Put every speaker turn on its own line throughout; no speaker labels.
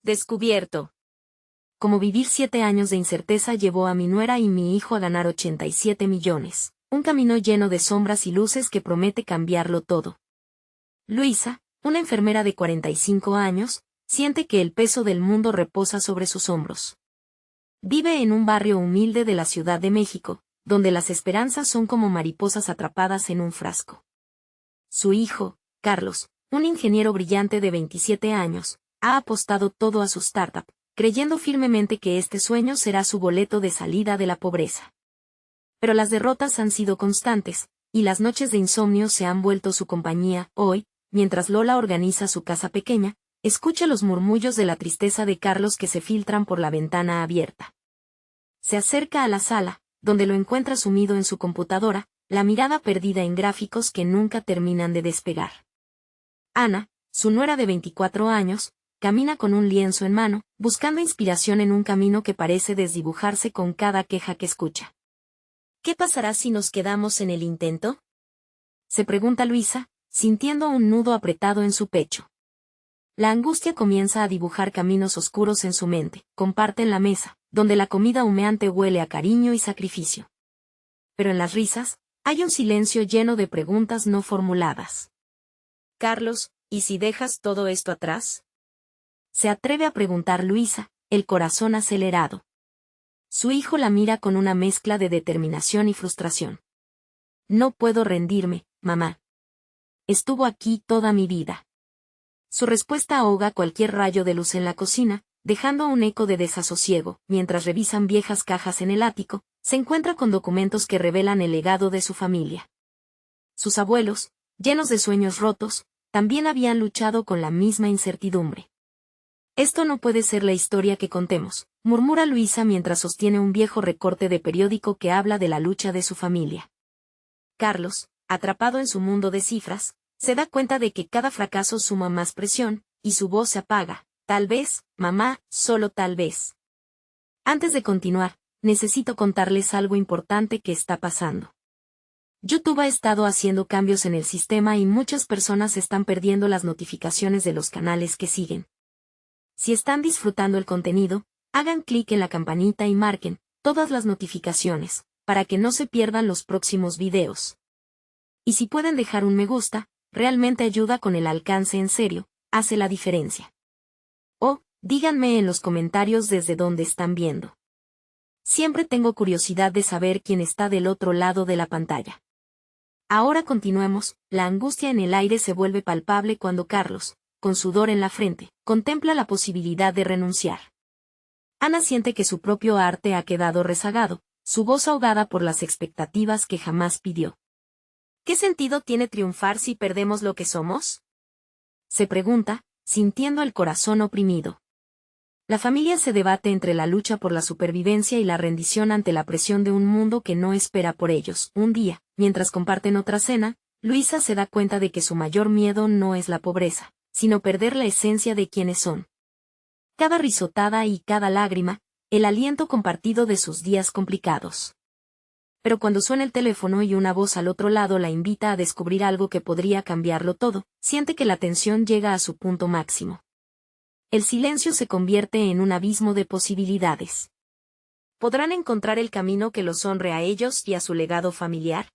Descubierto. Como vivir 7 años de incerteza llevó a mi nuera y mi hijo a ganar 87 millones. Un camino lleno de sombras y luces que promete cambiarlo todo. Luisa, una enfermera de 45 años, siente que el peso del mundo reposa sobre sus hombros. Vive en un barrio humilde de la Ciudad de México, donde las esperanzas son como mariposas atrapadas en un frasco. Su hijo, Carlos, un ingeniero brillante de 27 años, ha apostado todo a su startup, creyendo firmemente que este sueño será su boleto de salida de la pobreza. Pero las derrotas han sido constantes, y las noches de insomnio se han vuelto su compañía. Hoy, mientras Lola organiza su casa pequeña, escucha los murmullos de la tristeza de Carlos que se filtran por la ventana abierta. Se acerca a la sala, donde lo encuentra sumido en su computadora, la mirada perdida en gráficos que nunca terminan de despegar. Ana, su nuera de 24 años, camina con un lienzo en mano, buscando inspiración en un camino que parece desdibujarse con cada queja que escucha. ¿Qué pasará si nos quedamos en el intento?, se pregunta Luisa, sintiendo un nudo apretado en su pecho. La angustia comienza a dibujar caminos oscuros en su mente. Comparten la mesa, donde la comida humeante huele a cariño y sacrificio. Pero en las risas, hay un silencio lleno de preguntas no formuladas. Carlos, ¿y si dejas todo esto atrás?, se atreve a preguntar Luisa, el corazón acelerado. Su hijo la mira con una mezcla de determinación y frustración. No puedo rendirme, mamá. Estuvo aquí toda mi vida. Su respuesta ahoga cualquier rayo de luz en la cocina, dejando un eco de desasosiego. Mientras revisan viejas cajas en el ático, se encuentra con documentos que revelan el legado de su familia. Sus abuelos, llenos de sueños rotos, también habían luchado con la misma incertidumbre. Esto no puede ser la historia que contemos, murmura Luisa mientras sostiene un viejo recorte de periódico que habla de la lucha de su familia. Carlos, atrapado en su mundo de cifras, se da cuenta de que cada fracaso suma más presión, y su voz se apaga. Tal vez, mamá, solo tal vez. Antes de continuar, necesito contarles algo importante que está pasando. YouTube ha estado haciendo cambios en el sistema y muchas personas están perdiendo las notificaciones de los canales que siguen. Si están disfrutando el contenido, hagan clic en la campanita y marquen todas las notificaciones, para que no se pierdan los próximos videos. Y si pueden dejar un me gusta, realmente ayuda con el alcance en serio, hace la diferencia. O, díganme en los comentarios desde dónde están viendo. Siempre tengo curiosidad de saber quién está del otro lado de la pantalla. Ahora continuemos. La angustia en el aire se vuelve palpable cuando Carlos, con sudor en la frente, contempla la posibilidad de renunciar. Ana siente que su propio arte ha quedado rezagado, su voz ahogada por las expectativas que jamás pidió. ¿Qué sentido tiene triunfar si perdemos lo que somos?, se pregunta, sintiendo el corazón oprimido. La familia se debate entre la lucha por la supervivencia y la rendición ante la presión de un mundo que no espera por ellos. Un día, mientras comparten otra cena, Luisa se da cuenta de que su mayor miedo no es la pobreza, sino perder la esencia de quienes son. Cada risotada y cada lágrima, el aliento compartido de sus días complicados. Pero cuando suena el teléfono y una voz al otro lado la invita a descubrir algo que podría cambiarlo todo, siente que la tensión llega a su punto máximo. El silencio se convierte en un abismo de posibilidades. ¿Podrán encontrar el camino que los honre a ellos y a su legado familiar?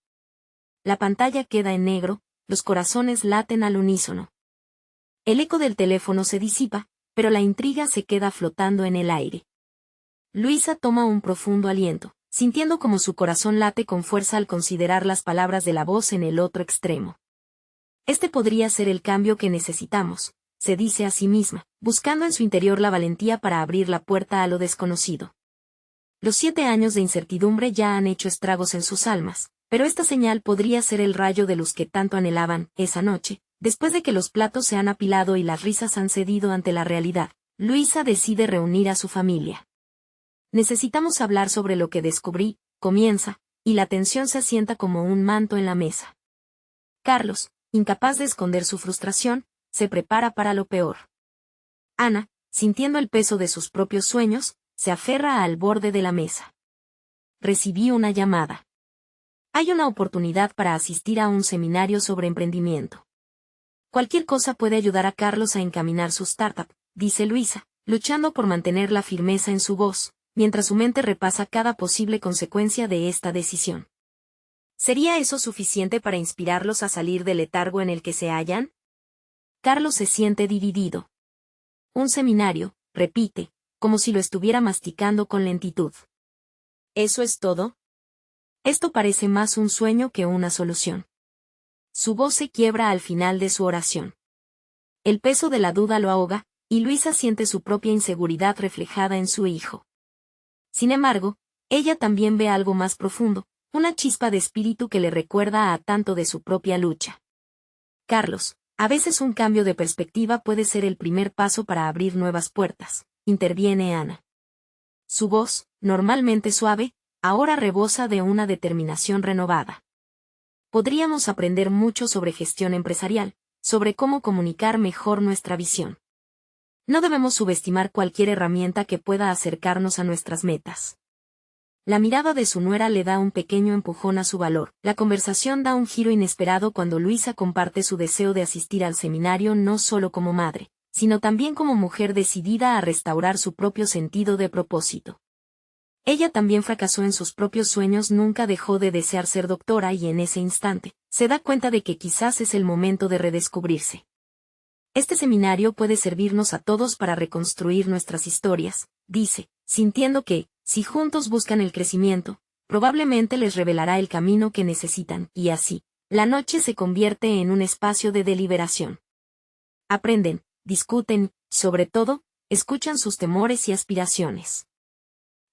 La pantalla queda en negro, los corazones laten al unísono. El eco del teléfono se disipa, pero la intriga se queda flotando en el aire. Luisa toma un profundo aliento, sintiendo como su corazón late con fuerza al considerar las palabras de la voz en el otro extremo. Este podría ser el cambio que necesitamos, se dice a sí misma, buscando en su interior la valentía para abrir la puerta a lo desconocido. Los 7 años de incertidumbre ya han hecho estragos en sus almas, pero esta señal podría ser el rayo de luz que tanto anhelaban. Esa noche, después de que los platos se han apilado y las risas han cedido ante la realidad, Luisa decide reunir a su familia. Necesitamos hablar sobre lo que descubrí, comienza, y la tensión se asienta como un manto en la mesa. Carlos, incapaz de esconder su frustración, se prepara para lo peor. Ana, sintiendo el peso de sus propios sueños, se aferra al borde de la mesa. Recibí una llamada. Hay una oportunidad para asistir a un seminario sobre emprendimiento. Cualquier cosa puede ayudar a Carlos a encaminar su startup, dice Luisa, luchando por mantener la firmeza en su voz, mientras su mente repasa cada posible consecuencia de esta decisión. ¿Sería eso suficiente para inspirarlos a salir del letargo en el que se hallan? Carlos se siente dividido. Un seminario, repite, como si lo estuviera masticando con lentitud. ¿Eso es todo? Esto parece más un sueño que una solución. Su voz se quiebra al final de su oración. El peso de la duda lo ahoga, y Luisa siente su propia inseguridad reflejada en su hijo. Sin embargo, ella también ve algo más profundo, una chispa de espíritu que le recuerda a tanto de su propia lucha. Carlos, a veces un cambio de perspectiva puede ser el primer paso para abrir nuevas puertas, interviene Ana. Su voz, normalmente suave, ahora rebosa de una determinación renovada. Podríamos aprender mucho sobre gestión empresarial, sobre cómo comunicar mejor nuestra visión. No debemos subestimar cualquier herramienta que pueda acercarnos a nuestras metas. La mirada de su nuera le da un pequeño empujón a su valor. La conversación da un giro inesperado cuando Luisa comparte su deseo de asistir al seminario no solo como madre, sino también como mujer decidida a restaurar su propio sentido de propósito. Ella también fracasó en sus propios sueños, nunca dejó de desear ser doctora y en ese instante, se da cuenta de que quizás es el momento de redescubrirse. Este seminario puede servirnos a todos para reconstruir nuestras historias, dice, sintiendo que, si juntos buscan el crecimiento, probablemente les revelará el camino que necesitan, y así, la noche se convierte en un espacio de deliberación. Aprenden, discuten, sobre todo, escuchan sus temores y aspiraciones.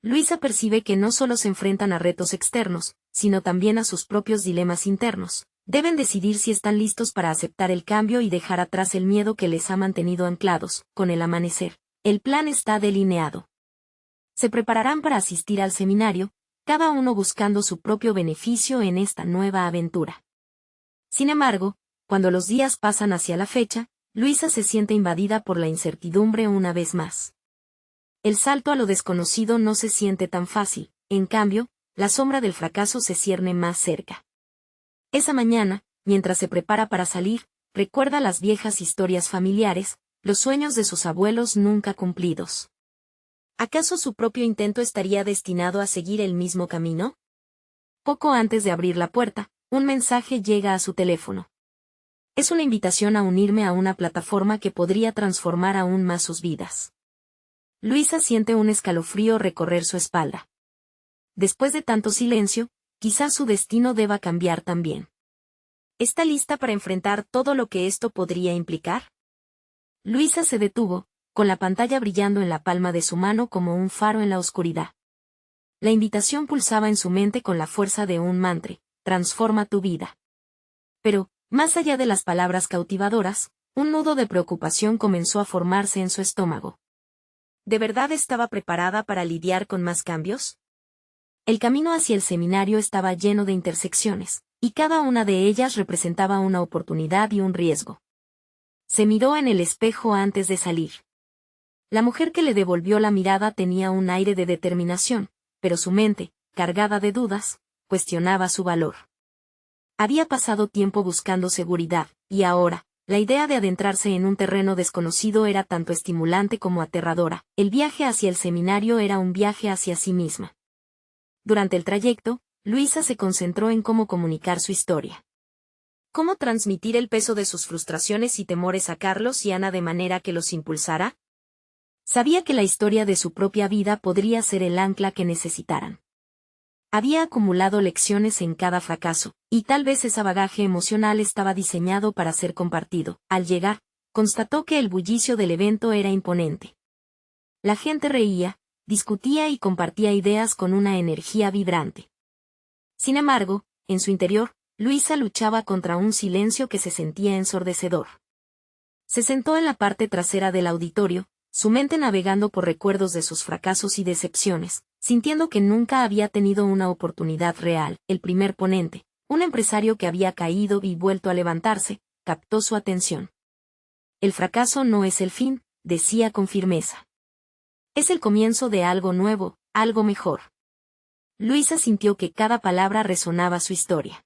Luisa percibe que no solo se enfrentan a retos externos, sino también a sus propios dilemas internos. Deben decidir si están listos para aceptar el cambio y dejar atrás el miedo que les ha mantenido anclados. Con el amanecer, el plan está delineado. Se prepararán para asistir al seminario, cada uno buscando su propio beneficio en esta nueva aventura. Sin embargo, cuando los días pasan hacia la fecha, Luisa se siente invadida por la incertidumbre una vez más. El salto a lo desconocido no se siente tan fácil, en cambio, la sombra del fracaso se cierne más cerca. Esa mañana, mientras se prepara para salir, recuerda las viejas historias familiares, los sueños de sus abuelos nunca cumplidos. ¿Acaso su propio intento estaría destinado a seguir el mismo camino? Poco antes de abrir la puerta, un mensaje llega a su teléfono. Es una invitación a unirme a una plataforma que podría transformar aún más sus vidas. Luisa siente un escalofrío recorrer su espalda. Después de tanto silencio, quizás su destino deba cambiar también. ¿Está lista para enfrentar todo lo que esto podría implicar? Luisa se detuvo, con la pantalla brillando en la palma de su mano como un faro en la oscuridad. La invitación pulsaba en su mente con la fuerza de un mantra: transforma tu vida. Pero, más allá de las palabras cautivadoras, un nudo de preocupación comenzó a formarse en su estómago. ¿De verdad estaba preparada para lidiar con más cambios? El camino hacia el seminario estaba lleno de intersecciones, y cada una de ellas representaba una oportunidad y un riesgo. Se miró en el espejo antes de salir. La mujer que le devolvió la mirada tenía un aire de determinación, pero su mente, cargada de dudas, cuestionaba su valor. Había pasado tiempo buscando seguridad, y ahora, la idea de adentrarse en un terreno desconocido era tanto estimulante como aterradora. El viaje hacia el seminario era un viaje hacia sí misma. Durante el trayecto, Luisa se concentró en cómo comunicar su historia. ¿Cómo transmitir el peso de sus frustraciones y temores a Carlos y Ana de manera que los impulsara? Sabía que la historia de su propia vida podría ser el ancla que necesitaran. Había acumulado lecciones en cada fracaso, y tal vez ese bagaje emocional estaba diseñado para ser compartido. Al llegar, constató que el bullicio del evento era imponente. La gente reía, discutía y compartía ideas con una energía vibrante. Sin embargo, en su interior, Luisa luchaba contra un silencio que se sentía ensordecedor. Se sentó en la parte trasera del auditorio, su mente navegando por recuerdos de sus fracasos y decepciones, sintiendo que nunca había tenido una oportunidad real. El primer ponente, un empresario que había caído y vuelto a levantarse, captó su atención. El fracaso no es el fin, decía con firmeza. Es el comienzo de algo nuevo, algo mejor. Luisa sintió que cada palabra resonaba su historia.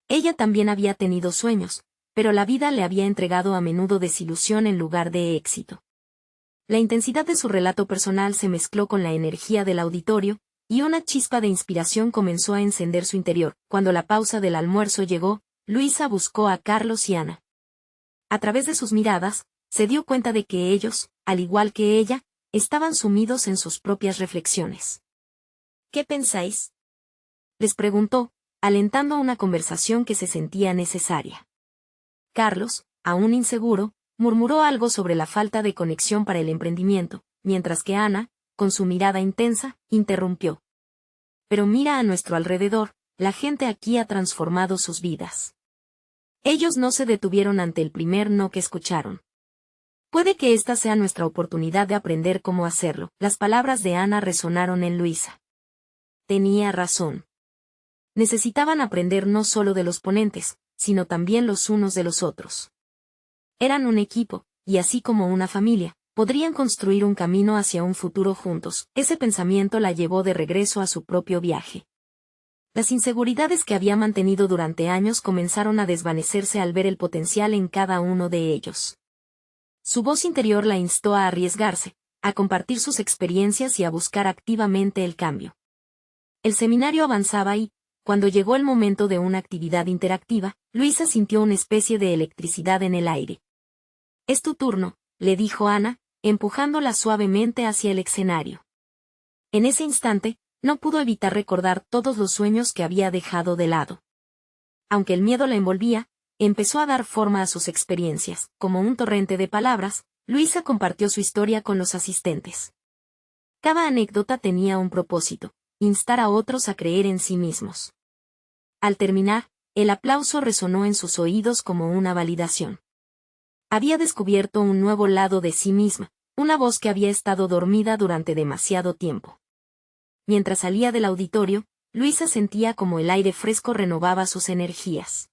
Ella también había tenido sueños, pero la vida le había entregado a menudo desilusión en lugar de éxito. La intensidad de su relato personal se mezcló con la energía del auditorio, y una chispa de inspiración comenzó a encender su interior. Cuando la pausa del almuerzo llegó, Luisa buscó a Carlos y Ana. A través de sus miradas, se dio cuenta de que ellos, al igual que ella, estaban sumidos en sus propias reflexiones. ¿Qué pensáis?, les preguntó, alentando una conversación que se sentía necesaria. Carlos, aún inseguro, murmuró algo sobre la falta de conexión para el emprendimiento, mientras que Ana, con su mirada intensa, interrumpió. Pero mira a nuestro alrededor, la gente aquí ha transformado sus vidas. Ellos no se detuvieron ante el primer no que escucharon. Puede que esta sea nuestra oportunidad de aprender cómo hacerlo. Las palabras de Ana resonaron en Luisa. Tenía razón. Necesitaban aprender no solo de los ponentes, sino también los unos de los otros. Eran un equipo, y así como una familia, podrían construir un camino hacia un futuro juntos. Ese pensamiento la llevó de regreso a su propio viaje. Las inseguridades que había mantenido durante años comenzaron a desvanecerse al ver el potencial en cada uno de ellos. Su voz interior la instó a arriesgarse, a compartir sus experiencias y a buscar activamente el cambio. El seminario avanzaba y, cuando llegó el momento de una actividad interactiva, Luisa sintió una especie de electricidad en el aire. «Es tu turno», le dijo Ana, empujándola suavemente hacia el escenario. En ese instante, no pudo evitar recordar todos los sueños que había dejado de lado. Aunque el miedo la envolvía, empezó a dar forma a sus experiencias. Como un torrente de palabras, Luisa compartió su historia con los asistentes. Cada anécdota tenía un propósito: instar a otros a creer en sí mismos. Al terminar, el aplauso resonó en sus oídos como una validación. Había descubierto un nuevo lado de sí misma, una voz que había estado dormida durante demasiado tiempo. Mientras salía del auditorio, Luisa sentía como el aire fresco renovaba sus energías.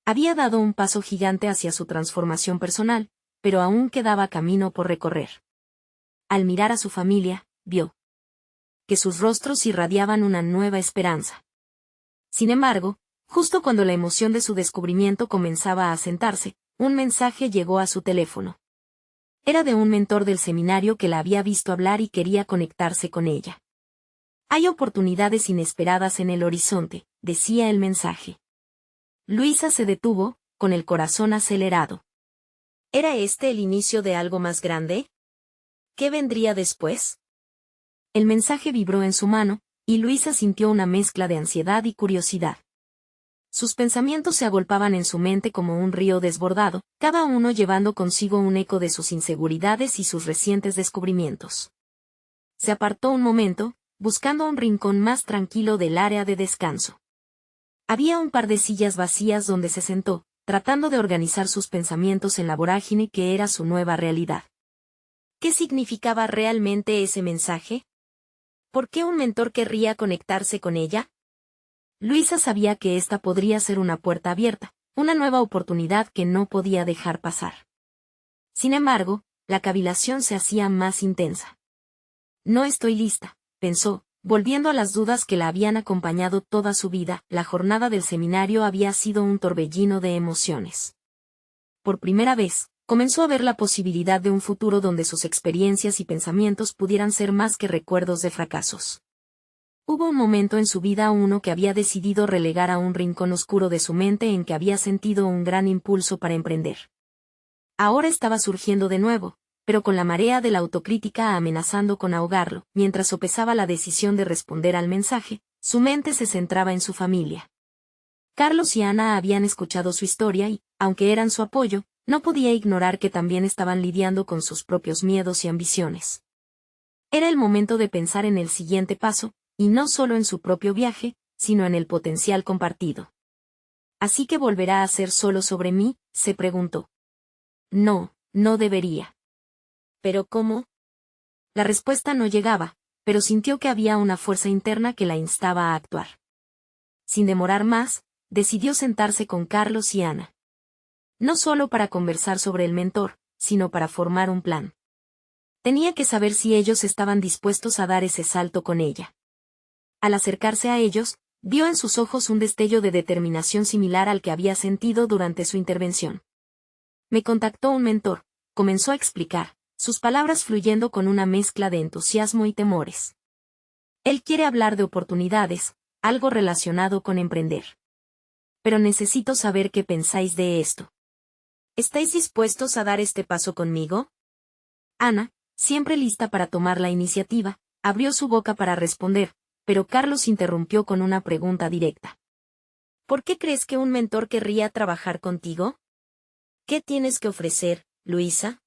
Había dado un paso gigante hacia su transformación personal, pero aún quedaba camino por recorrer. Al mirar a su familia, vio que sus rostros irradiaban una nueva esperanza. Sin embargo, justo cuando la emoción de su descubrimiento comenzaba a asentarse, un mensaje llegó a su teléfono. Era de un mentor del seminario que la había visto hablar y quería conectarse con ella. «Hay oportunidades inesperadas en el horizonte», decía el mensaje. Luisa se detuvo, con el corazón acelerado. ¿Era este el inicio de algo más grande? ¿Qué vendría después? El mensaje vibró en su mano, y Luisa sintió una mezcla de ansiedad y curiosidad. Sus pensamientos se agolpaban en su mente como un río desbordado, cada uno llevando consigo un eco de sus inseguridades y sus recientes descubrimientos. Se apartó un momento, buscando un rincón más tranquilo del área de descanso. Había un par de sillas vacías donde se sentó, tratando de organizar sus pensamientos en la vorágine que era su nueva realidad. ¿Qué significaba realmente ese mensaje? ¿Por qué un mentor querría conectarse con ella? Luisa sabía que esta podría ser una puerta abierta, una nueva oportunidad que no podía dejar pasar. Sin embargo, la cavilación se hacía más intensa. No estoy lista, pensó, volviendo a las dudas que la habían acompañado toda su vida. La jornada del seminario había sido un torbellino de emociones. Por primera vez, comenzó a ver la posibilidad de un futuro donde sus experiencias y pensamientos pudieran ser más que recuerdos de fracasos. Hubo un momento en su vida uno que había decidido relegar a un rincón oscuro de su mente en que había sentido un gran impulso para emprender. Ahora estaba surgiendo de nuevo, pero con la marea de la autocrítica amenazando con ahogarlo. Mientras sopesaba la decisión de responder al mensaje, su mente se centraba en su familia. Carlos y Ana habían escuchado su historia y, aunque eran su apoyo, no podía ignorar que también estaban lidiando con sus propios miedos y ambiciones. Era el momento de pensar en el siguiente paso, y no solo en su propio viaje, sino en el potencial compartido. ¿Así que volverá a ser solo sobre mí?, se preguntó. No, no debería. ¿Pero cómo? La respuesta no llegaba, pero sintió que había una fuerza interna que la instaba a actuar. Sin demorar más, decidió sentarse con Carlos y Ana. No solo para conversar sobre el mentor, sino para formar un plan. Tenía que saber si ellos estaban dispuestos a dar ese salto con ella. Al acercarse a ellos, vio en sus ojos un destello de determinación similar al que había sentido durante su intervención. Me contactó un mentor, comenzó a explicar, sus palabras fluyendo con una mezcla de entusiasmo y temores. Él quiere hablar de oportunidades, algo relacionado con emprender. Pero necesito saber qué pensáis de esto. ¿Estáis dispuestos a dar este paso conmigo? Ana, siempre lista para tomar la iniciativa, abrió su boca para responder, pero Carlos interrumpió con una pregunta directa. ¿Por qué crees que un mentor querría trabajar contigo? ¿Qué tienes que ofrecer, Luisa?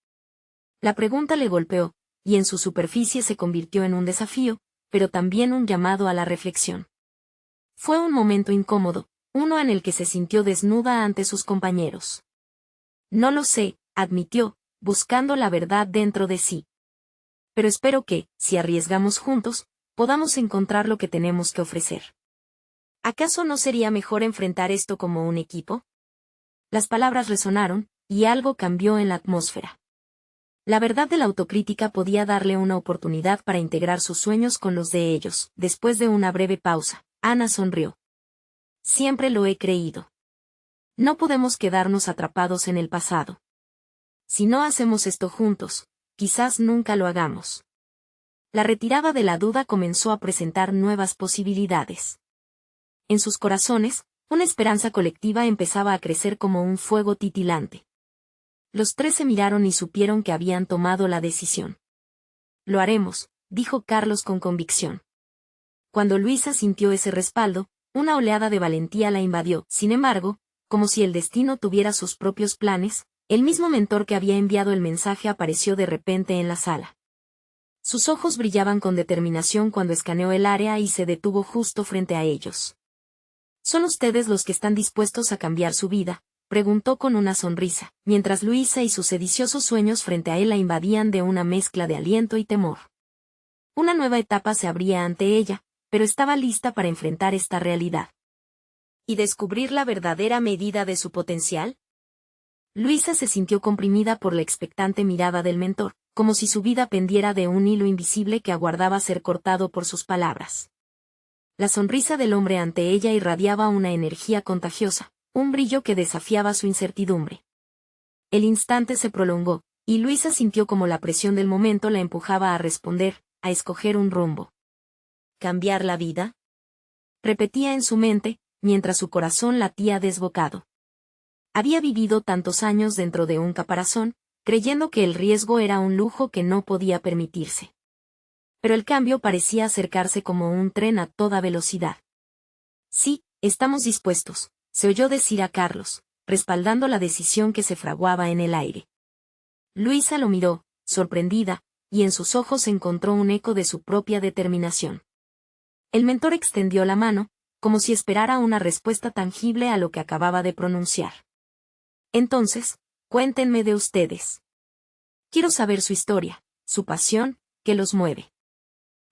La pregunta le golpeó, y en su superficie se convirtió en un desafío, pero también un llamado a la reflexión. Fue un momento incómodo, uno en el que se sintió desnuda ante sus compañeros. No lo sé, admitió, buscando la verdad dentro de sí. Pero espero que, si arriesgamos juntos, podamos encontrar lo que tenemos que ofrecer. ¿Acaso no sería mejor enfrentar esto como un equipo? Las palabras resonaron, y algo cambió en la atmósfera. La verdad de la autocrítica podía darle una oportunidad para integrar sus sueños con los de ellos. Después de una breve pausa, Ana sonrió. Siempre lo he creído. No podemos quedarnos atrapados en el pasado. Si no hacemos esto juntos, quizás nunca lo hagamos. La retirada de la duda comenzó a presentar nuevas posibilidades. En sus corazones, una esperanza colectiva empezaba a crecer como un fuego titilante. Los tres se miraron y supieron que habían tomado la decisión. Lo haremos, dijo Carlos con convicción. Cuando Luisa sintió ese respaldo, una oleada de valentía la invadió. Sin embargo, como si el destino tuviera sus propios planes, el mismo mentor que había enviado el mensaje apareció de repente en la sala. Sus ojos brillaban con determinación cuando escaneó el área y se detuvo justo frente a ellos. ¿Son ustedes los que están dispuestos a cambiar su vida?, preguntó con una sonrisa, mientras Luisa y sus sediciosos sueños frente a él la invadían de una mezcla de aliento y temor. Una nueva etapa se abría ante ella, pero estaba lista para enfrentar esta realidad. ¿Y descubrir la verdadera medida de su potencial? Luisa se sintió comprimida por la expectante mirada del mentor, como si su vida pendiera de un hilo invisible que aguardaba ser cortado por sus palabras. La sonrisa del hombre ante ella irradiaba una energía contagiosa, un brillo que desafiaba su incertidumbre. El instante se prolongó, y Luisa sintió como la presión del momento la empujaba a responder, a escoger un rumbo. ¿Cambiar la vida?, repetía en su mente, mientras su corazón latía desbocado. Había vivido tantos años dentro de un caparazón, creyendo que el riesgo era un lujo que no podía permitirse. Pero el cambio parecía acercarse como un tren a toda velocidad. Sí, estamos dispuestos, se oyó decir a Carlos, respaldando la decisión que se fraguaba en el aire. Luisa lo miró, sorprendida, y en sus ojos encontró un eco de su propia determinación. El mentor extendió la mano, como si esperara una respuesta tangible a lo que acababa de pronunciar. Entonces, cuéntenme de ustedes. Quiero saber su historia, su pasión, qué los mueve.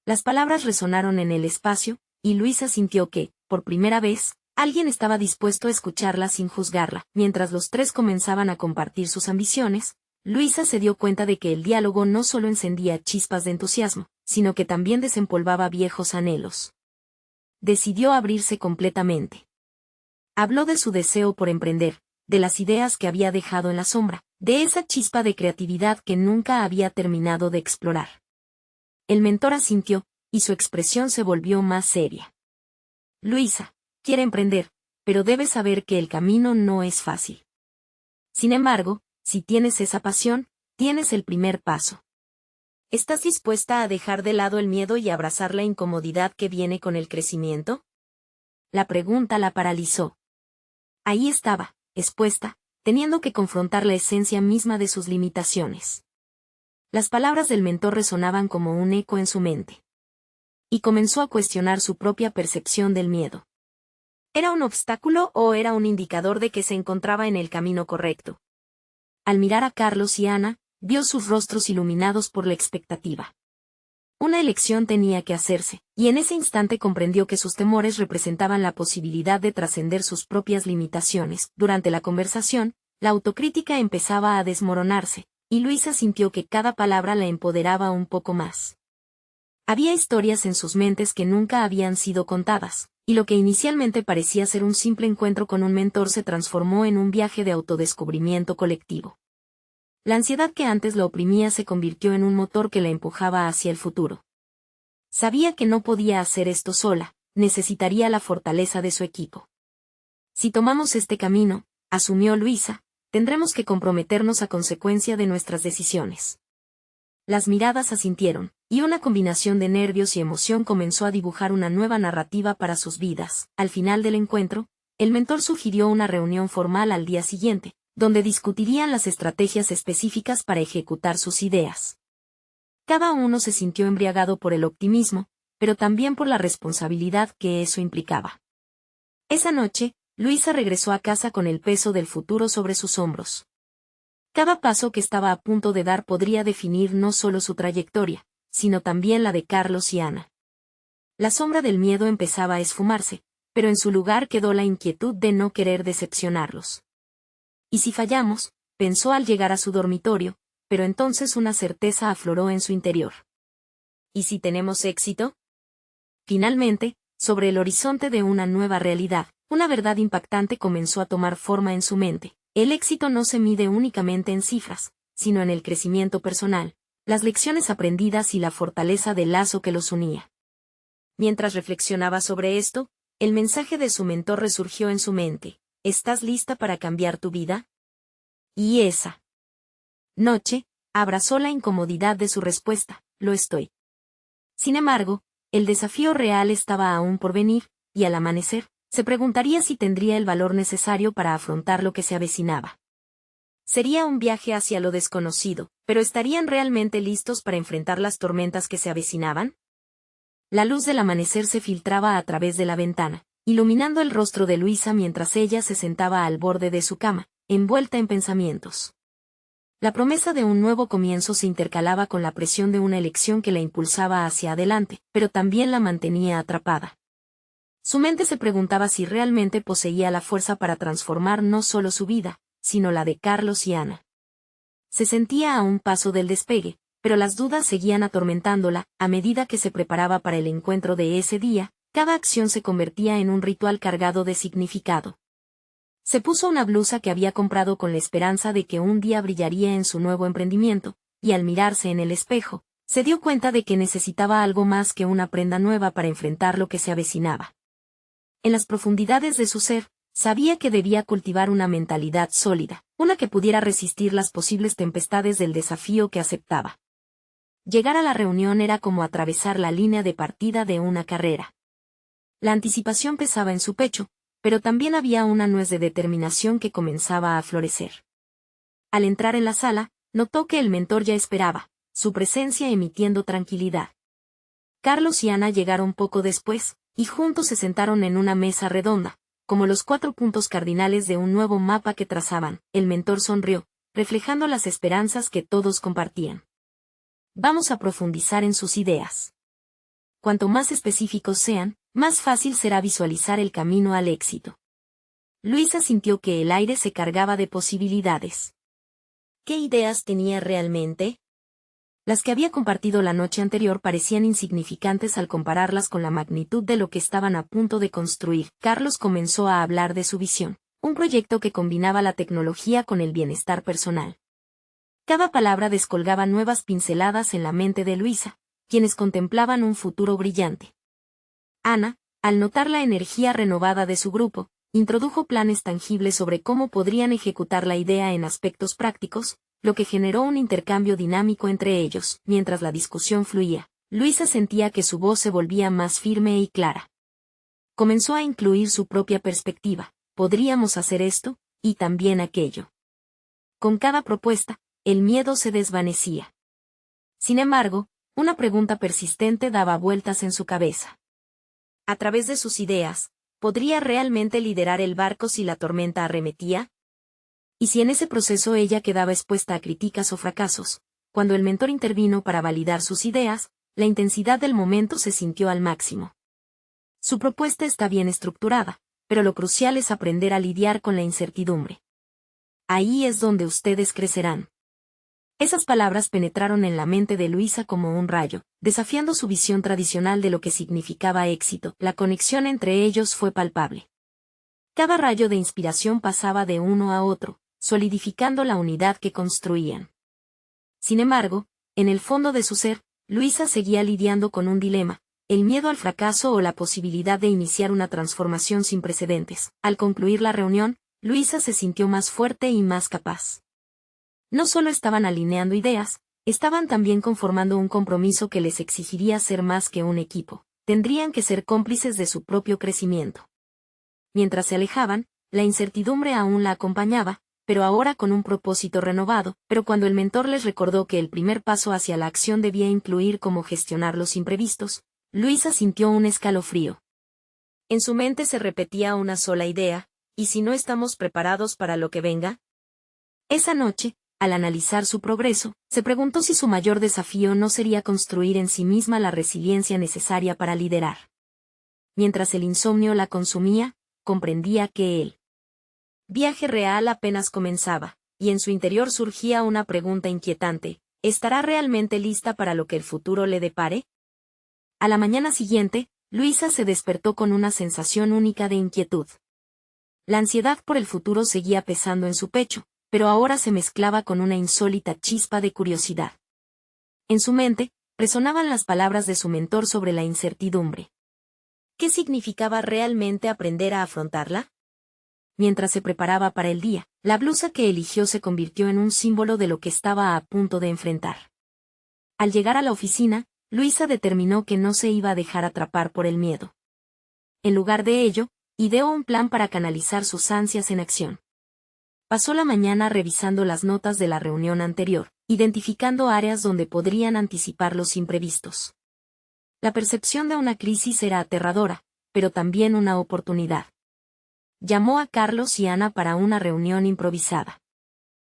Las palabras resonaron en el espacio, y Luisa sintió que, por primera vez, alguien estaba dispuesto a escucharla sin juzgarla. Mientras los tres comenzaban a compartir sus ambiciones, Luisa se dio cuenta de que el diálogo no solo encendía chispas de entusiasmo, sino que también desempolvaba viejos anhelos. Decidió abrirse completamente. Habló de su deseo por emprender, de las ideas que había dejado en la sombra, de esa chispa de creatividad que nunca había terminado de explorar. El mentor asintió, y su expresión se volvió más seria. Luisa, quiere emprender, pero debes saber que el camino no es fácil. Sin embargo, si tienes esa pasión, tienes el primer paso. ¿Estás dispuesta a dejar de lado el miedo y abrazar la incomodidad que viene con el crecimiento? La pregunta la paralizó. Ahí estaba, expuesta, teniendo que confrontar la esencia misma de sus limitaciones. Las palabras del mentor resonaban como un eco en su mente. Y comenzó a cuestionar su propia percepción del miedo. ¿Era un obstáculo o era un indicador de que se encontraba en el camino correcto? Al mirar a Carlos y Ana, vio sus rostros iluminados por la expectativa. Una elección tenía que hacerse, y en ese instante comprendió que sus temores representaban la posibilidad de trascender sus propias limitaciones. Durante la conversación, la autocrítica empezaba a desmoronarse, y Luisa sintió que cada palabra la empoderaba un poco más. Había historias en sus mentes que nunca habían sido contadas, y lo que inicialmente parecía ser un simple encuentro con un mentor se transformó en un viaje de autodescubrimiento colectivo. La ansiedad que antes la oprimía se convirtió en un motor que la empujaba hacia el futuro. Sabía que no podía hacer esto sola, necesitaría la fortaleza de su equipo. Si tomamos este camino, asumió Luisa, tendremos que comprometernos a consecuencia de nuestras decisiones. Las miradas asintieron, y una combinación de nervios y emoción comenzó a dibujar una nueva narrativa para sus vidas. Al final del encuentro, el mentor sugirió una reunión formal al día siguiente, donde discutirían las estrategias específicas para ejecutar sus ideas. Cada uno se sintió embriagado por el optimismo, pero también por la responsabilidad que eso implicaba. Esa noche, Luisa regresó a casa con el peso del futuro sobre sus hombros. Cada paso que estaba a punto de dar podría definir no solo su trayectoria, sino también la de Carlos y Ana. La sombra del miedo empezaba a esfumarse, pero en su lugar quedó la inquietud de no querer decepcionarlos. ¿Y si fallamos?, pensó al llegar a su dormitorio, pero entonces una certeza afloró en su interior. ¿Y si tenemos éxito? Finalmente, sobre el horizonte de una nueva realidad, una verdad impactante comenzó a tomar forma en su mente. El éxito no se mide únicamente en cifras, sino en el crecimiento personal, las lecciones aprendidas y la fortaleza del lazo que los unía. Mientras reflexionaba sobre esto, el mensaje de su mentor resurgió en su mente: ¿estás lista para cambiar tu vida? Y esa noche, abrazó la incomodidad de su respuesta: lo estoy. Sin embargo, el desafío real estaba aún por venir, y al amanecer, se preguntaría si tendría el valor necesario para afrontar lo que se avecinaba. Sería un viaje hacia lo desconocido, pero ¿estarían realmente listos para enfrentar las tormentas que se avecinaban? La luz del amanecer se filtraba a través de la ventana, iluminando el rostro de Luisa mientras ella se sentaba al borde de su cama, envuelta en pensamientos. La promesa de un nuevo comienzo se intercalaba con la presión de una elección que la impulsaba hacia adelante, pero también la mantenía atrapada. Su mente se preguntaba si realmente poseía la fuerza para transformar no solo su vida, sino la de Carlos y Ana. Se sentía a un paso del despegue, pero las dudas seguían atormentándola. A medida que se preparaba para el encuentro de ese día, cada acción se convertía en un ritual cargado de significado. Se puso una blusa que había comprado con la esperanza de que un día brillaría en su nuevo emprendimiento, y al mirarse en el espejo, se dio cuenta de que necesitaba algo más que una prenda nueva para enfrentar lo que se avecinaba. En las profundidades de su ser, sabía que debía cultivar una mentalidad sólida, una que pudiera resistir las posibles tempestades del desafío que aceptaba. Llegar a la reunión era como atravesar la línea de partida de una carrera. La anticipación pesaba en su pecho, pero también había una nuez de determinación que comenzaba a florecer. Al entrar en la sala, notó que el mentor ya esperaba, su presencia emitiendo tranquilidad. Carlos y Ana llegaron poco después, y juntos se sentaron en una mesa redonda, como los 4 puntos cardinales de un nuevo mapa que trazaban. El mentor sonrió, reflejando las esperanzas que todos compartían. Vamos a profundizar en sus ideas. Cuanto más específicos sean, más fácil será visualizar el camino al éxito. Luisa sintió que el aire se cargaba de posibilidades. ¿Qué ideas tenía realmente? Las que había compartido la noche anterior parecían insignificantes al compararlas con la magnitud de lo que estaban a punto de construir. Carlos comenzó a hablar de su visión, un proyecto que combinaba la tecnología con el bienestar personal. Cada palabra descolgaba nuevas pinceladas en la mente de Luisa, quienes contemplaban un futuro brillante. Ana, al notar la energía renovada de su grupo, introdujo planes tangibles sobre cómo podrían ejecutar la idea en aspectos prácticos, lo que generó un intercambio dinámico entre ellos. Mientras la discusión fluía, Luisa sentía que su voz se volvía más firme y clara. Comenzó a incluir su propia perspectiva: podríamos hacer esto, y también aquello. Con cada propuesta, el miedo se desvanecía. Sin embargo, una pregunta persistente daba vueltas en su cabeza. A través de sus ideas, ¿podría realmente liderar el barco si la tormenta arremetía? ¿Y si en ese proceso ella quedaba expuesta a críticas o fracasos? Cuando el mentor intervino para validar sus ideas, la intensidad del momento se sintió al máximo. Su propuesta está bien estructurada, pero lo crucial es aprender a lidiar con la incertidumbre. Ahí es donde ustedes crecerán. Esas palabras penetraron en la mente de Luisa como un rayo, desafiando su visión tradicional de lo que significaba éxito. La conexión entre ellos fue palpable. Cada rayo de inspiración pasaba de uno a otro, solidificando la unidad que construían. Sin embargo, en el fondo de su ser, Luisa seguía lidiando con un dilema: el miedo al fracaso o la posibilidad de iniciar una transformación sin precedentes. Al concluir la reunión, Luisa se sintió más fuerte y más capaz. No solo estaban alineando ideas, estaban también conformando un compromiso que les exigiría ser más que un equipo. Tendrían que ser cómplices de su propio crecimiento. Mientras se alejaban, la incertidumbre aún la acompañaba, pero ahora con un propósito renovado. Pero cuando el mentor les recordó que el primer paso hacia la acción debía incluir cómo gestionar los imprevistos, Luisa sintió un escalofrío. En su mente se repetía una sola idea: ¿y si no estamos preparados para lo que venga? Esa noche, al analizar su progreso, se preguntó si su mayor desafío no sería construir en sí misma la resiliencia necesaria para liderar. Mientras el insomnio la consumía, comprendía que el viaje real apenas comenzaba, y en su interior surgía una pregunta inquietante: ¿estará realmente lista para lo que el futuro le depare? A la mañana siguiente, Luisa se despertó con una sensación única de inquietud. La ansiedad por el futuro seguía pesando en su pecho, pero ahora se mezclaba con una insólita chispa de curiosidad. En su mente, resonaban las palabras de su mentor sobre la incertidumbre. ¿Qué significaba realmente aprender a afrontarla? Mientras se preparaba para el día, la blusa que eligió se convirtió en un símbolo de lo que estaba a punto de enfrentar. Al llegar a la oficina, Luisa determinó que no se iba a dejar atrapar por el miedo. En lugar de ello, ideó un plan para canalizar sus ansias en acción. Pasó la mañana revisando las notas de la reunión anterior, identificando áreas donde podrían anticipar los imprevistos. La percepción de una crisis era aterradora, pero también una oportunidad. Llamó a Carlos y Ana para una reunión improvisada.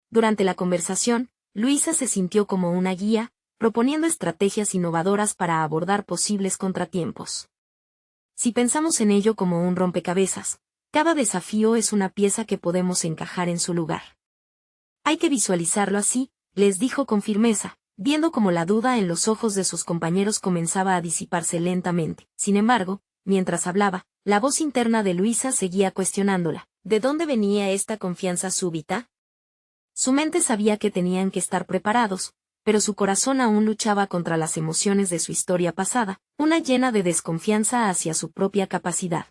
Durante la conversación, Luisa se sintió como una guía, proponiendo estrategias innovadoras para abordar posibles contratiempos. Si pensamos en ello como un rompecabezas, cada desafío es una pieza que podemos encajar en su lugar. Hay que visualizarlo así, les dijo con firmeza, viendo cómo la duda en los ojos de sus compañeros comenzaba a disiparse lentamente. Sin embargo, mientras hablaba, la voz interna de Luisa seguía cuestionándola. ¿De dónde venía esta confianza súbita? Su mente sabía que tenían que estar preparados, pero su corazón aún luchaba contra las emociones de su historia pasada, una llena de desconfianza hacia su propia capacidad.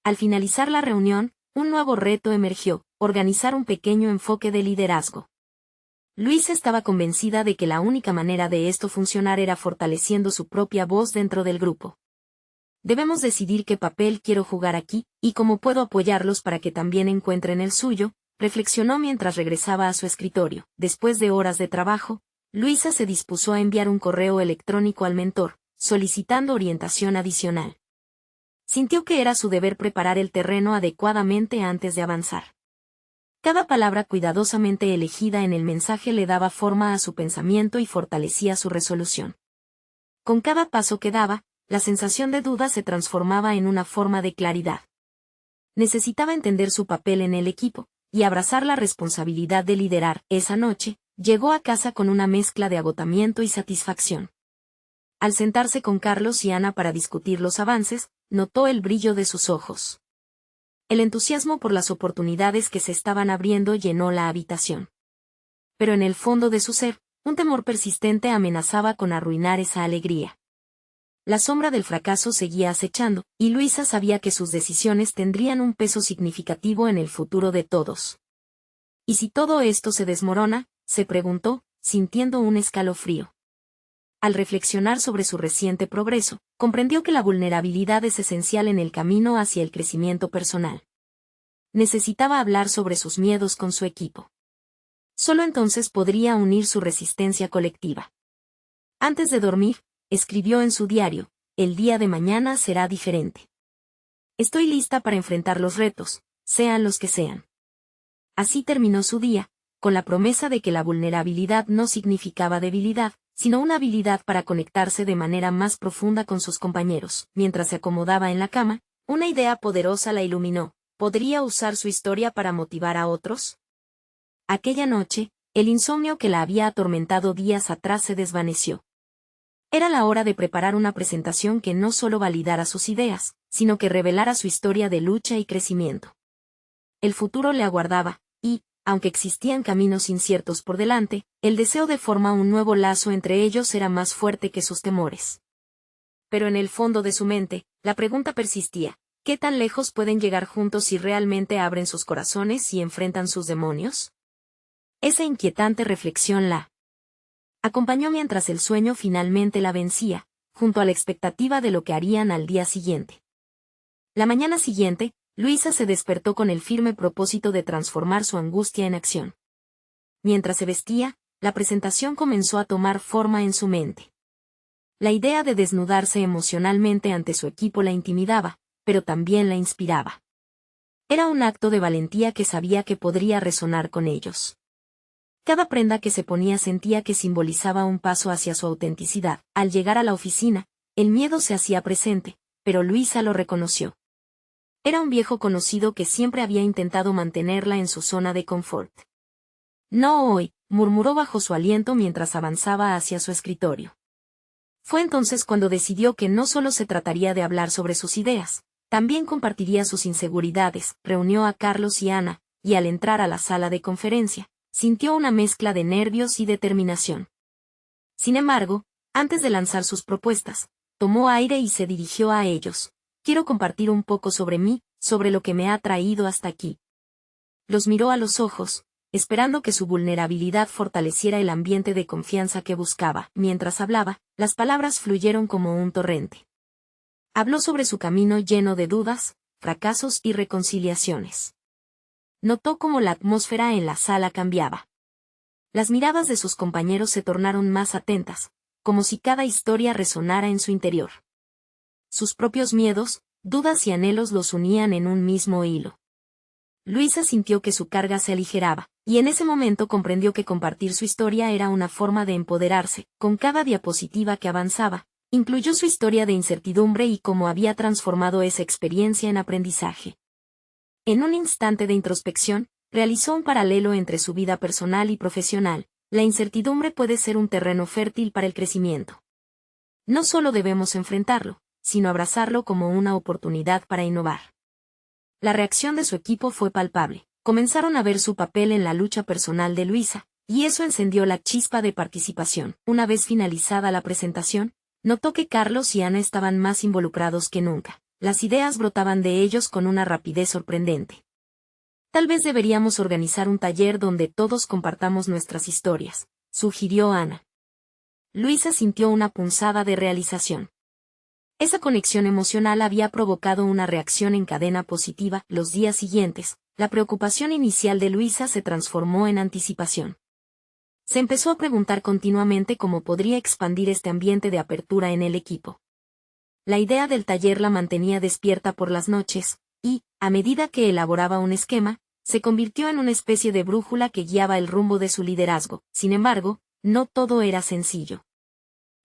Al finalizar la reunión, un nuevo reto emergió: organizar un pequeño enfoque de liderazgo. Luisa estaba convencida de que la única manera de esto funcionar era fortaleciendo su propia voz dentro del grupo. Debemos decidir qué papel quiero jugar aquí, y cómo puedo apoyarlos para que también encuentren el suyo, reflexionó mientras regresaba a su escritorio. Después de horas de trabajo, Luisa se dispuso a enviar un correo electrónico al mentor, solicitando orientación adicional. Sintió que era su deber preparar el terreno adecuadamente antes de avanzar. Cada palabra cuidadosamente elegida en el mensaje le daba forma a su pensamiento y fortalecía su resolución. Con cada paso que daba, la sensación de duda se transformaba en una forma de claridad. Necesitaba entender su papel en el equipo, y abrazar la responsabilidad de liderar. Esa noche, llegó a casa con una mezcla de agotamiento y satisfacción. Al sentarse con Carlos y Ana para discutir los avances, notó el brillo de sus ojos. El entusiasmo por las oportunidades que se estaban abriendo llenó la habitación. Pero en el fondo de su ser, un temor persistente amenazaba con arruinar esa alegría. La sombra del fracaso seguía acechando, y Luisa sabía que sus decisiones tendrían un peso significativo en el futuro de todos. ¿Y si todo esto se desmorona?, se preguntó, sintiendo un escalofrío. Al reflexionar sobre su reciente progreso, comprendió que la vulnerabilidad es esencial en el camino hacia el crecimiento personal. Necesitaba hablar sobre sus miedos con su equipo. Solo entonces podría unir su resistencia colectiva. Antes de dormir, escribió en su diario: el día de mañana será diferente. Estoy lista para enfrentar los retos, sean los que sean. Así terminó su día, con la promesa de que la vulnerabilidad no significaba debilidad, sino una habilidad para conectarse de manera más profunda con sus compañeros. Mientras se acomodaba en la cama, una idea poderosa la iluminó: ¿podría usar su historia para motivar a otros? Aquella noche, el insomnio que la había atormentado días atrás se desvaneció. Era la hora de preparar una presentación que no solo validara sus ideas, sino que revelara su historia de lucha y crecimiento. El futuro le aguardaba, y, aunque existían caminos inciertos por delante, el deseo de formar un nuevo lazo entre ellos era más fuerte que sus temores. Pero en el fondo de su mente, la pregunta persistía: ¿qué tan lejos pueden llegar juntos si realmente abren sus corazones y enfrentan sus demonios? Esa inquietante reflexión la acompañó mientras el sueño finalmente la vencía, junto a la expectativa de lo que harían al día siguiente. La mañana siguiente, Luisa se despertó con el firme propósito de transformar su angustia en acción. Mientras se vestía, la presentación comenzó a tomar forma en su mente. La idea de desnudarse emocionalmente ante su equipo la intimidaba, pero también la inspiraba. Era un acto de valentía que sabía que podría resonar con ellos. Cada prenda que se ponía sentía que simbolizaba un paso hacia su autenticidad. Al llegar a la oficina, el miedo se hacía presente, pero Luisa lo reconoció. Era un viejo conocido que siempre había intentado mantenerla en su zona de confort. No hoy, murmuró bajo su aliento mientras avanzaba hacia su escritorio. Fue entonces cuando decidió que no solo se trataría de hablar sobre sus ideas, también compartiría sus inseguridades. Reunió a Carlos y Ana, y al entrar a la sala de conferencia, sintió una mezcla de nervios y determinación. Sin embargo, antes de lanzar sus propuestas, tomó aire y se dirigió a ellos. Quiero compartir un poco sobre mí, sobre lo que me ha traído hasta aquí. Los miró a los ojos, esperando que su vulnerabilidad fortaleciera el ambiente de confianza que buscaba. Mientras hablaba, las palabras fluyeron como un torrente. Habló sobre su camino lleno de dudas, fracasos y reconciliaciones. Notó cómo la atmósfera en la sala cambiaba. Las miradas de sus compañeros se tornaron más atentas, como si cada historia resonara en su interior. Sus propios miedos, dudas y anhelos los unían en un mismo hilo. Luisa sintió que su carga se aligeraba, y en ese momento comprendió que compartir su historia era una forma de empoderarse. Con cada diapositiva que avanzaba, incluyó su historia de incertidumbre y cómo había transformado esa experiencia en aprendizaje. En un instante de introspección, realizó un paralelo entre su vida personal y profesional. La incertidumbre puede ser un terreno fértil para el crecimiento. No solo debemos enfrentarlo, sino abrazarlo como una oportunidad para innovar. La reacción de su equipo fue palpable. Comenzaron a ver su papel en la lucha personal de Luisa, y eso encendió la chispa de participación. Una vez finalizada la presentación, notó que Carlos y Ana estaban más involucrados que nunca. Las ideas brotaban de ellos con una rapidez sorprendente. Tal vez deberíamos organizar un taller donde todos compartamos nuestras historias, sugirió Ana. Luisa sintió una punzada de realización. Esa conexión emocional había provocado una reacción en cadena positiva. Los días siguientes, la preocupación inicial de Luisa se transformó en anticipación. Se empezó a preguntar continuamente cómo podría expandir este ambiente de apertura en el equipo. La idea del taller la mantenía despierta por las noches, y, a medida que elaboraba un esquema, se convirtió en una especie de brújula que guiaba el rumbo de su liderazgo. Sin embargo, no todo era sencillo.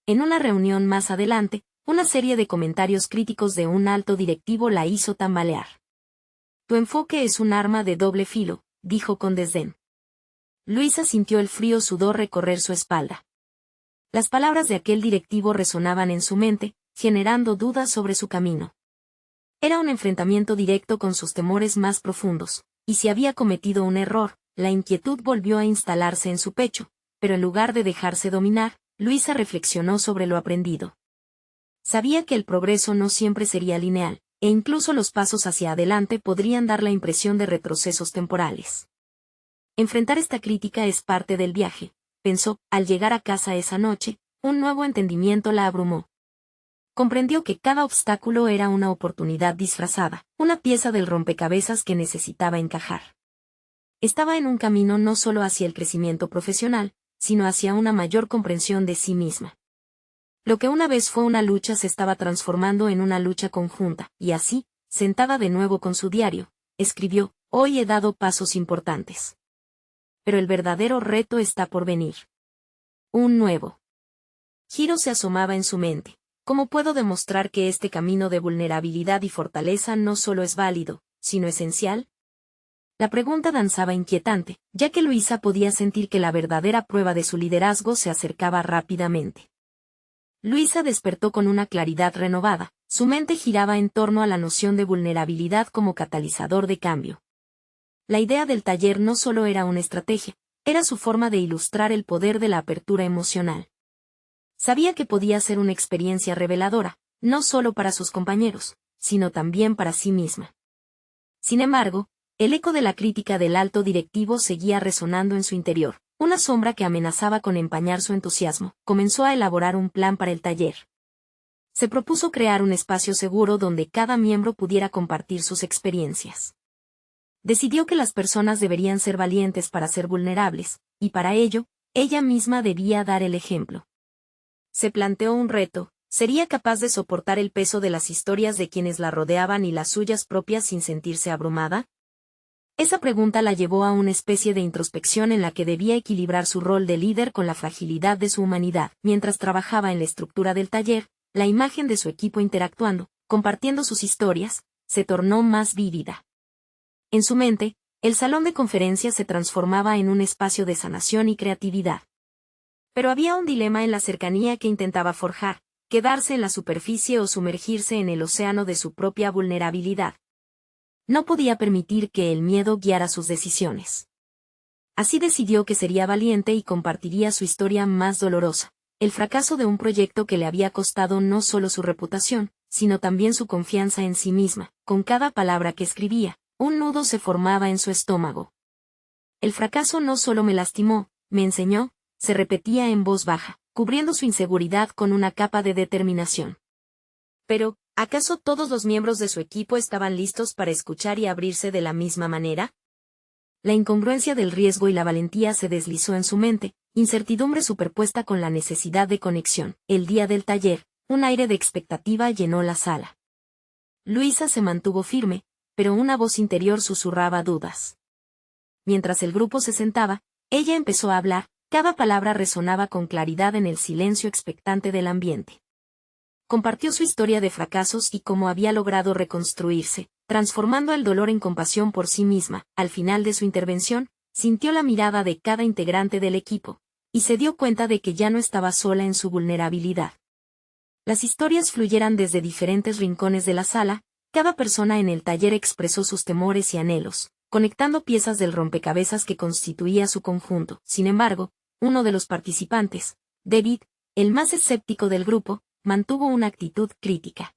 En una reunión más adelante, una serie de comentarios críticos de un alto directivo la hizo tambalear. Tu enfoque es un arma de doble filo, dijo con desdén. Luisa sintió el frío sudor recorrer su espalda. Las palabras de aquel directivo resonaban en su mente, generando dudas sobre su camino. Era un enfrentamiento directo con sus temores más profundos, y si había cometido un error, la inquietud volvió a instalarse en su pecho, pero en lugar de dejarse dominar, Luisa reflexionó sobre lo aprendido. Sabía que el progreso no siempre sería lineal, e incluso los pasos hacia adelante podrían dar la impresión de retrocesos temporales. Enfrentar esta crítica es parte del viaje, pensó. Al llegar a casa esa noche, un nuevo entendimiento la abrumó. Comprendió que cada obstáculo era una oportunidad disfrazada, una pieza del rompecabezas que necesitaba encajar. Estaba en un camino no solo hacia el crecimiento profesional, sino hacia una mayor comprensión de sí misma. Lo que una vez fue una lucha se estaba transformando en una lucha conjunta, y así, sentada de nuevo con su diario, escribió: hoy he dado pasos importantes. Pero el verdadero reto está por venir. Un nuevo giro se asomaba en su mente. ¿Cómo puedo demostrar que este camino de vulnerabilidad y fortaleza no solo es válido, sino esencial? La pregunta danzaba inquietante, ya que Luisa podía sentir que la verdadera prueba de su liderazgo se acercaba rápidamente. Luisa despertó con una claridad renovada, su mente giraba en torno a la noción de vulnerabilidad como catalizador de cambio. La idea del taller no solo era una estrategia, era su forma de ilustrar el poder de la apertura emocional. Sabía que podía ser una experiencia reveladora, no solo para sus compañeros, sino también para sí misma. Sin embargo, el eco de la crítica del alto directivo seguía resonando en su interior. Una sombra que amenazaba con empañar su entusiasmo. Comenzó a elaborar un plan para el taller. Se propuso crear un espacio seguro donde cada miembro pudiera compartir sus experiencias. Decidió que las personas deberían ser valientes para ser vulnerables, y para ello, ella misma debía dar el ejemplo. Se planteó un reto: ¿sería capaz de soportar el peso de las historias de quienes la rodeaban y las suyas propias sin sentirse abrumada? Esa pregunta la llevó a una especie de introspección en la que debía equilibrar su rol de líder con la fragilidad de su humanidad. Mientras trabajaba en la estructura del taller, la imagen de su equipo interactuando, compartiendo sus historias, se tornó más vívida. En su mente, el salón de conferencias se transformaba en un espacio de sanación y creatividad. Pero había un dilema en la cercanía que intentaba forjar: quedarse en la superficie o sumergirse en el océano de su propia vulnerabilidad. No podía permitir que el miedo guiara sus decisiones. Así decidió que sería valiente y compartiría su historia más dolorosa, el fracaso de un proyecto que le había costado no solo su reputación, sino también su confianza en sí misma. Con cada palabra que escribía, un nudo se formaba en su estómago. El fracaso no solo me lastimó, me enseñó, se repetía en voz baja, cubriendo su inseguridad con una capa de determinación. Pero, ¿acaso todos los miembros de su equipo estaban listos para escuchar y abrirse de la misma manera? La incongruencia del riesgo y la valentía se deslizó en su mente, incertidumbre superpuesta con la necesidad de conexión. El día del taller, un aire de expectativa llenó la sala. Luisa se mantuvo firme, pero una voz interior susurraba dudas. Mientras el grupo se sentaba, ella empezó a hablar, cada palabra resonaba con claridad en el silencio expectante del ambiente. Compartió su historia de fracasos y cómo había logrado reconstruirse, transformando el dolor en compasión por sí misma. Al final de su intervención, sintió la mirada de cada integrante del equipo, y se dio cuenta de que ya no estaba sola en su vulnerabilidad. Las historias fluyeran desde diferentes rincones de la sala, cada persona en el taller expresó sus temores y anhelos, conectando piezas del rompecabezas que constituía su conjunto. Sin embargo, uno de los participantes, David, el más escéptico del grupo, mantuvo una actitud crítica.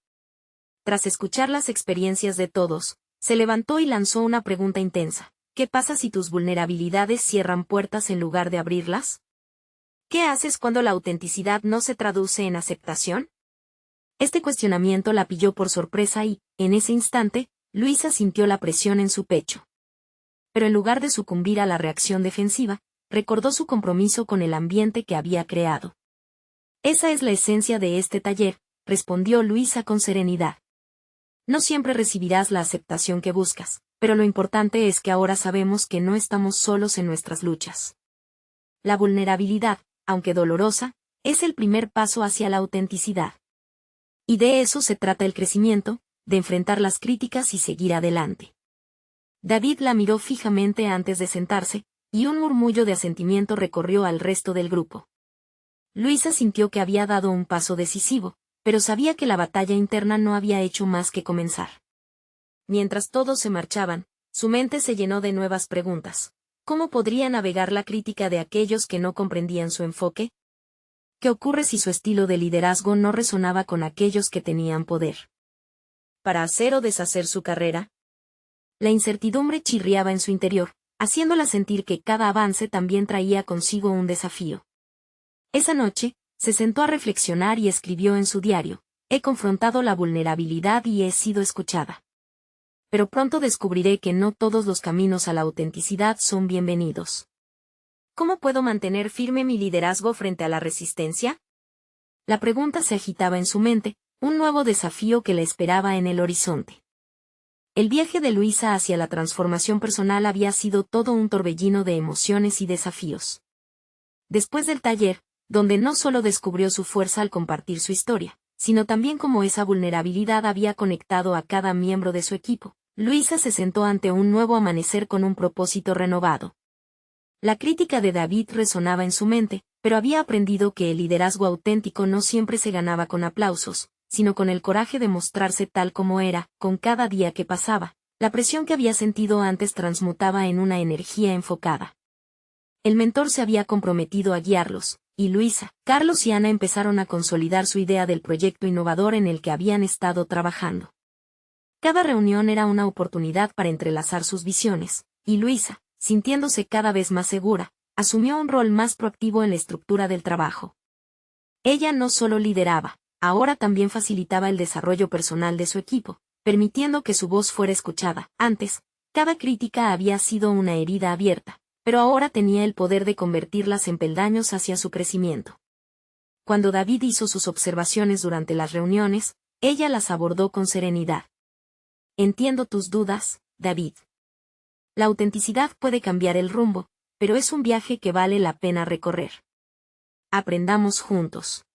Tras escuchar las experiencias de todos, se levantó y lanzó una pregunta intensa: ¿qué pasa si tus vulnerabilidades cierran puertas en lugar de abrirlas? ¿Qué haces cuando la autenticidad no se traduce en aceptación? Este cuestionamiento la pilló por sorpresa y, en ese instante, Luisa sintió la presión en su pecho. Pero en lugar de sucumbir a la reacción defensiva, recordó su compromiso con el ambiente que había creado. Esa es la esencia de este taller, respondió Luisa con serenidad. No siempre recibirás la aceptación que buscas, pero lo importante es que ahora sabemos que no estamos solos en nuestras luchas. La vulnerabilidad, aunque dolorosa, es el primer paso hacia la autenticidad. Y de eso se trata el crecimiento, de enfrentar las críticas y seguir adelante. David la miró fijamente antes de sentarse, y un murmullo de asentimiento recorrió al resto del grupo. Luisa sintió que había dado un paso decisivo, pero sabía que la batalla interna no había hecho más que comenzar. Mientras todos se marchaban, su mente se llenó de nuevas preguntas. ¿Cómo podría navegar la crítica de aquellos que no comprendían su enfoque? ¿Qué ocurre si su estilo de liderazgo no resonaba con aquellos que tenían poder? ¿Para hacer o deshacer su carrera? La incertidumbre chirriaba en su interior, haciéndola sentir que cada avance también traía consigo un desafío. Esa noche, se sentó a reflexionar y escribió en su diario: he confrontado la vulnerabilidad y he sido escuchada. Pero pronto descubriré que no todos los caminos a la autenticidad son bienvenidos. ¿Cómo puedo mantener firme mi liderazgo frente a la resistencia? La pregunta se agitaba en su mente, un nuevo desafío que la esperaba en el horizonte. El viaje de Luisa hacia la transformación personal había sido todo un torbellino de emociones y desafíos. Después del taller, donde no solo descubrió su fuerza al compartir su historia, sino también cómo esa vulnerabilidad había conectado a cada miembro de su equipo, Luisa se sentó ante un nuevo amanecer con un propósito renovado. La crítica de David resonaba en su mente, pero había aprendido que el liderazgo auténtico no siempre se ganaba con aplausos, sino con el coraje de mostrarse tal como era. Con cada día que pasaba, La presión que había sentido antes transmutaba en una energía enfocada. El mentor se había comprometido a guiarlos, y Luisa, Carlos y Ana empezaron a consolidar su idea del proyecto innovador en el que habían estado trabajando. Cada reunión era una oportunidad para entrelazar sus visiones, y Luisa, sintiéndose cada vez más segura, asumió un rol más proactivo en la estructura del trabajo. Ella no solo lideraba, ahora también facilitaba el desarrollo personal de su equipo, permitiendo que su voz fuera escuchada. Antes, cada crítica había sido una herida abierta, pero ahora tenía el poder de convertirlas en peldaños hacia su crecimiento. Cuando David hizo sus observaciones durante las reuniones, ella las abordó con serenidad. Entiendo tus dudas, David. La autenticidad puede cambiar el rumbo, pero es un viaje que vale la pena recorrer. Aprendamos juntos.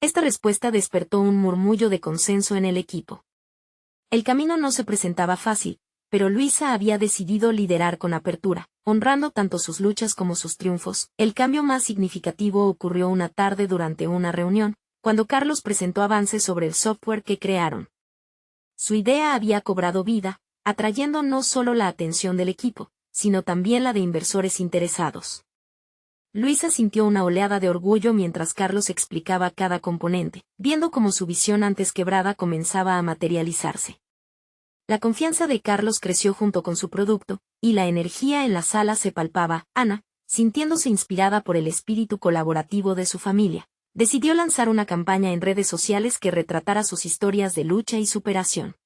Esta respuesta despertó un murmullo de consenso en el equipo. El camino no se presentaba fácil, pero Luisa había decidido liderar con apertura, honrando tanto sus luchas como sus triunfos. El cambio más significativo ocurrió una tarde durante una reunión, cuando Carlos presentó avances sobre el software que crearon. Su idea había cobrado vida, atrayendo no solo la atención del equipo, sino también la de inversores interesados. Luisa sintió una oleada de orgullo mientras Carlos explicaba cada componente, viendo cómo su visión antes quebrada comenzaba a materializarse. La confianza de Carlos creció junto con su producto, y la energía en la sala se palpaba. Ana, sintiéndose inspirada por el espíritu colaborativo de su familia, decidió lanzar una campaña en redes sociales que retratara sus historias de lucha y superación.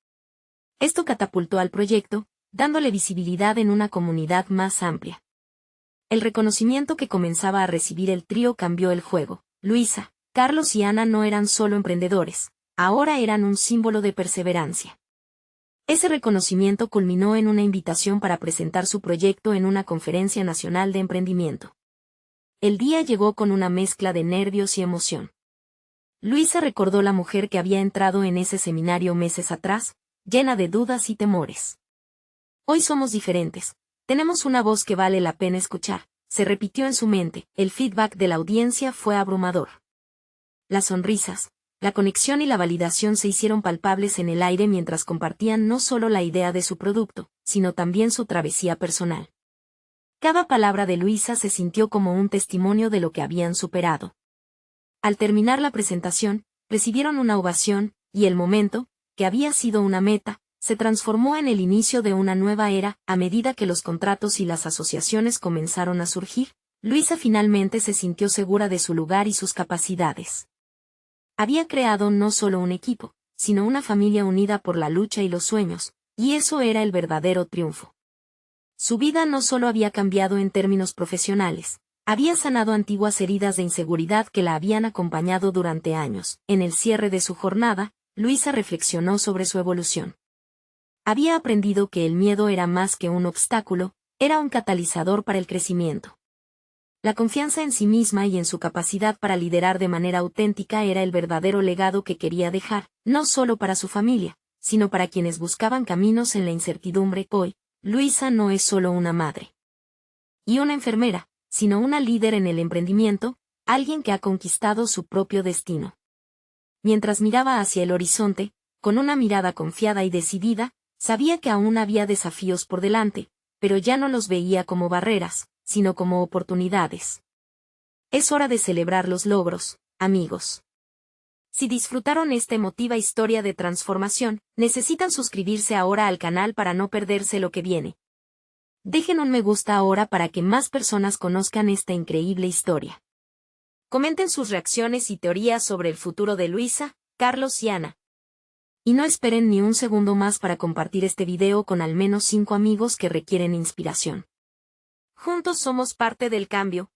Esto catapultó al proyecto, dándole visibilidad en una comunidad más amplia. El reconocimiento que comenzaba a recibir el trío cambió el juego. Luisa, Carlos y Ana no eran solo emprendedores, ahora eran un símbolo de perseverancia. Ese reconocimiento culminó en una invitación para presentar su proyecto en una conferencia nacional de emprendimiento. El día llegó con una mezcla de nervios y emoción. Luisa recordó la mujer que había entrado en ese seminario meses atrás, llena de dudas y temores. Hoy somos diferentes. Tenemos una voz que vale la pena escuchar, se repitió en su mente. El feedback de la audiencia fue abrumador. Las sonrisas, la conexión y la validación se hicieron palpables en el aire mientras compartían no solo la idea de su producto, sino también su travesía personal. Cada palabra de Luisa se sintió como un testimonio de lo que habían superado. Al terminar la presentación, recibieron una ovación, y el momento, que había sido una meta, se transformó en el inicio de una nueva era. A medida que los contratos y las asociaciones comenzaron a surgir, Luisa finalmente se sintió segura de su lugar y sus capacidades. Había creado no solo un equipo, sino una familia unida por la lucha y los sueños, y eso era el verdadero triunfo. Su vida no solo había cambiado en términos profesionales, había sanado antiguas heridas de inseguridad que la habían acompañado durante años. En el cierre de su jornada, Luisa reflexionó sobre su evolución. Había aprendido que el miedo era más que un obstáculo, era un catalizador para el crecimiento. La confianza en sí misma y en su capacidad para liderar de manera auténtica era el verdadero legado que quería dejar, no solo para su familia, sino para quienes buscaban caminos en la incertidumbre. Hoy, Luisa no es solo una madre y una enfermera, sino una líder en el emprendimiento, alguien que ha conquistado su propio destino. Mientras miraba hacia el horizonte, con una mirada confiada y decidida, sabía que aún había desafíos por delante, pero ya no los veía como barreras, sino como oportunidades. Es hora de celebrar los logros, amigos. Si disfrutaron esta emotiva historia de transformación, necesitan suscribirse ahora al canal para no perderse lo que viene. Dejen un me gusta ahora para que más personas conozcan esta increíble historia. Comenten sus reacciones y teorías sobre el futuro de Luisa, Carlos y Ana. Y no esperen ni un segundo más para compartir este video con al menos 5 amigos que requieren inspiración. Juntos somos parte del cambio.